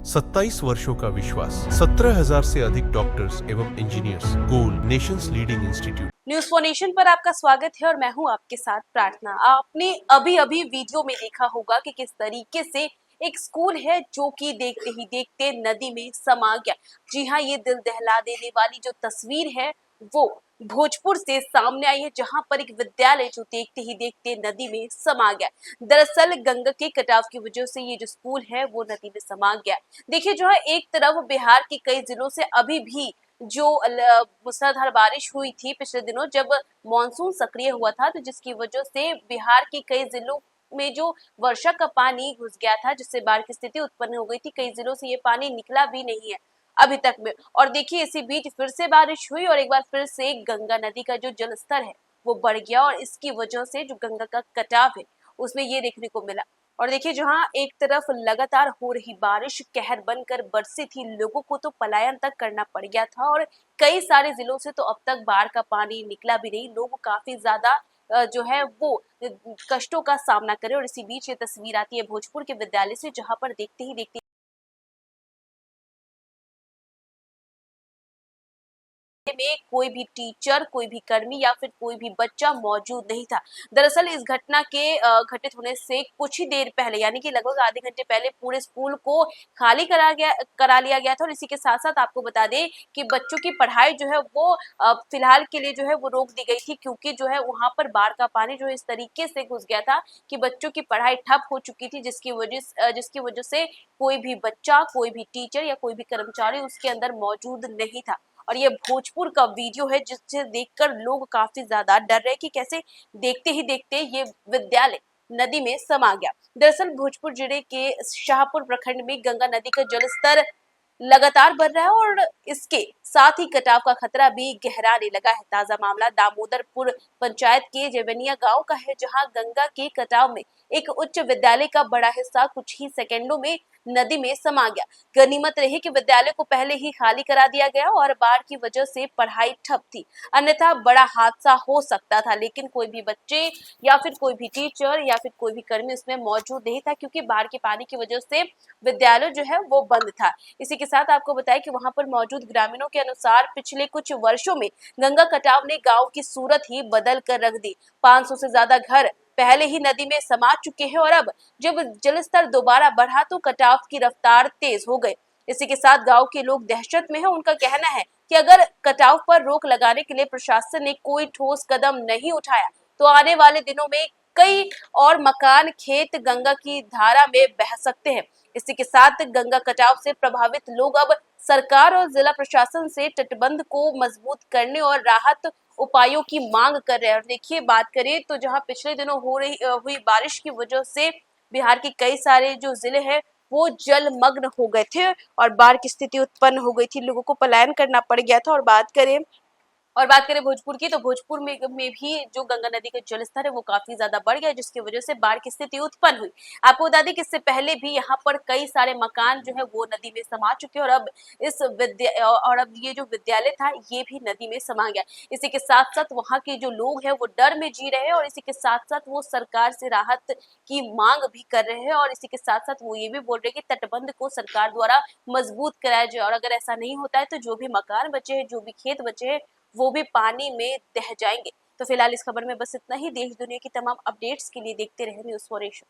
27 वर्षों का विश्वास, 17,000 से अधिक डॉक्टर्स एवं engineers, goal Nations leading institute. News for nation पर आपका स्वागत है और मैं हूं आपके साथ प्रार्थना। आपने अभी अभी वीडियो में देखा होगा कि किस तरीके से एक स्कूल है जो कि देखते ही देखते नदी में समा गया। जी हाँ, ये दिल दहला देने वाली जो तस्वीर है वो भोजपुर से सामने आई है, जहां पर एक विद्यालय जो देखते ही देखते नदी में समा गया। दरअसल गंगा के कटाव की वजह से ये जो स्कूल है वो नदी में समा गया। देखिए, जो है एक तरफ बिहार के कई जिलों से अभी भी जो मूसलाधार बारिश हुई थी पिछले दिनों, जब मानसून सक्रिय हुआ था, तो जिसकी वजह से बिहार के कई जिलों में जो वर्षा का पानी घुस गया था, जिससे बाढ़ की स्थिति उत्पन्न हो गई थी। कई जिलों से ये पानी निकला भी नहीं है अभी तक में। और देखिए, इसी बीच फिर से बारिश हुई और एक बार फिर से गंगा नदी का जो जल स्तर है वो बढ़ गया और इसकी वजह से जो गंगा का कटाव है उसमें ये देखने को मिला। और देखिए, जहां एक तरफ लगातार हो रही बारिश कहर बनकर बरसी थी, लोगों को तो पलायन तक करना पड़ गया था और कई सारे जिलों से तो अब तक बाढ़ का पानी निकला भी नहीं। लोग काफी ज्यादा जो है वो कष्टों का सामना करे। और इसी बीच ये तस्वीर आती है भोजपुर के विद्यालय से, जहां पर देखते ही देखते में कोई भी टीचर, कोई भी कर्मी या फिर कोई भी बच्चा मौजूद नहीं था। दरअसल इस घटना के घटित होने से कुछ ही देर पहले, यानी कि लगभग आधे घंटे पहले, पूरे स्कूल को खाली करा लिया गया था। और इसी के साथ साथ आपको बता दें कि बच्चों की पढ़ाई जो है वो फिलहाल के लिए जो है वो रोक दी गई थी, क्योंकि जो है वहां पर बाढ़ का पानी जो है इस तरीके से घुस गया था कि बच्चों की पढ़ाई ठप हो चुकी थी, जिसकी वजह से कोई भी बच्चा, कोई भी टीचर या कोई भी कर्मचारी उसके अंदर मौजूद नहीं था। और ये भोजपुर का वीडियो है जिसे देखकर लोग काफी ज्यादा डर रहे कि कैसे देखते ही देखते ये विद्यालय नदी में समा गया। दरअसल भोजपुर जिले के शाहपुर प्रखंड में गंगा नदी का जलस्तर लगातार बढ़ रहा है और इसके साथ ही कटाव का खतरा भी गहराने लगा है। ताजा मामला दामोदरपुर पंचायत के जेवनिया गांव का है, जहां गंगा के कटाव में एक उच्च विद्यालय का बड़ा हिस्सा कुछ ही सेकंडों में नदी में समा गया। गनीमत रही कि विद्यालय को पहले ही खाली करा दिया गया और बाढ़ की वजह से पढ़ाई ठप थी, अन्यथा बड़ा हादसा हो सकता था। लेकिन कोई भी बच्चे या फिर कोई भी टीचर या फिर कोई भी कर्मी उसमें मौजूद नहीं था, क्योंकि बाढ़ के पानी की वजह से विद्यालय जो है वो बंद था। इसी के साथ आपको बताएं कि वहां पर मौजूद ग्रामीणों के अनुसार पिछले कुछ वर्षों में गंगा कटाव ने गांव की सूरत ही बदल कर रख दी। 500 से ज्यादा घर पहले ही नदी में समा चुके हैं और अब जब जलस्तर दोबारा बढ़ा तो कटाव की रफ्तार तेज हो गई। इसी के साथ गांव के लोग दहशत में हैं। उनका कहना है कि अगर कटाव पर रोक लगाने के लिए प्रशासन ने कोई ठोस कदम नहीं उठाया तो आने वाले दिनों में कई और मकान, खेत गंगा की धारा में बह सकते हैं। इसी के साथ गंगा कटाव से प्रभावित लोग अब सरकार और जिला प्रशासन से तटबंध को मजबूत करने और राहत उपायों की मांग कर रहे हैं। और देखिए, बात करें तो जहां पिछले दिनों हुई बारिश की वजह से बिहार के कई सारे जो जिले हैं वो जलमग्न हो गए थे और बाढ़ की स्थिति उत्पन्न हो गई थी, लोगों को पलायन करना पड़ गया था। और बात करें भोजपुर की, तो भोजपुर में भी जो गंगा नदी का जलस्तर है वो काफी ज्यादा बढ़ गया, जिसकी वजह से बाढ़ की स्थिति उत्पन्न हुई। आपको बता दें कि इससे पहले भी यहाँ पर कई सारे मकान जो है वो नदी में समा चुके हैं और अब ये जो विद्यालय था ये भी नदी में समा गया। इसी के साथ साथ वहाँ के जो लोग हैं वो डर में जी रहे हैं और इसी के साथ साथ वो सरकार से राहत की मांग भी कर रहे हैं। और इसी के साथ साथ वो ये भी बोल रहे हैं कि तटबंध को सरकार द्वारा मजबूत कराया जाए, और अगर ऐसा नहीं होता है तो जो भी मकान बचे हैं, जो भी खेत बचे हैं, वो भी पानी में बह जाएंगे। तो फिलहाल इस खबर में बस इतना ही। देश दुनिया की तमाम अपडेट्स के लिए देखते रहे न्यूज़ फॉर नेशन।